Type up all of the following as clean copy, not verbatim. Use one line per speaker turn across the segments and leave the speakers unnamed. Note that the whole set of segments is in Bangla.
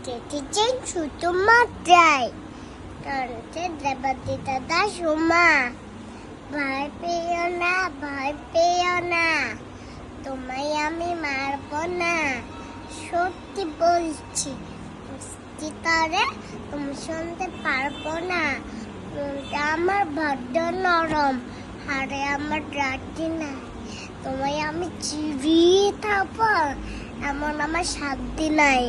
চেঁচেছে শুধু মাত্রায় কানছে দেবাতি দাদা সোমা ভয় পেও না ভয় পেও না তোমায় আমি মারবো না সত্যি বলছি মিষ্টি তরে তুমি শুনতে পারবো না মনটা আমার বড্ড নরম হাড়ে আমার রাজি না তোমায় আমি চিবিয়ে থাকবো এমন আমার সাধ্য নাই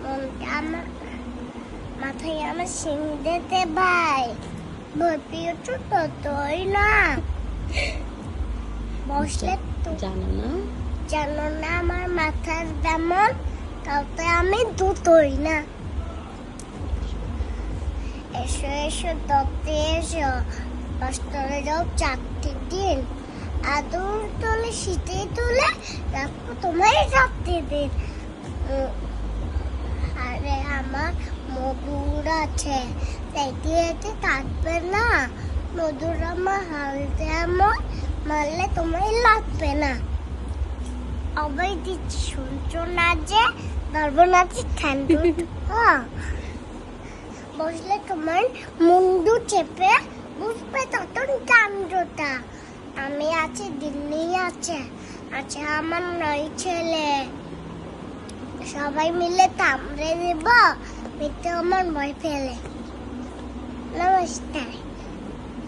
মনটা আমার মাথায় আমার সিং দিতে ভাই ভয় পেয়েছো ততই না বসলে তো জানো না আমার মাথার তেমন তাতে আমি দুটোই না এসো এসো দপ্তে এসো বস্তরে যাও 4টি দিন আদর তোলে শীতে তুলে রাখবো তোমায় 4টি দিন আরে আমার মধুর আছে তাইতে এতে থাকবে না মধুর আমার হালতে আমার মারলে তোমায় লাগবে না অবৈ দিচ্ছি শুনছো না যে ধরবো না যে ঠান্ডু বসলে তোমার মুন্ডু চেপে বুঝবে তখন কাণ্ডটা আমি আছি দিল্লি আছে আছে আমার 9 ছেলে সবাই মিলে কামড়ে দেব পেটে আমার ভয় ফেলে নমস্কার।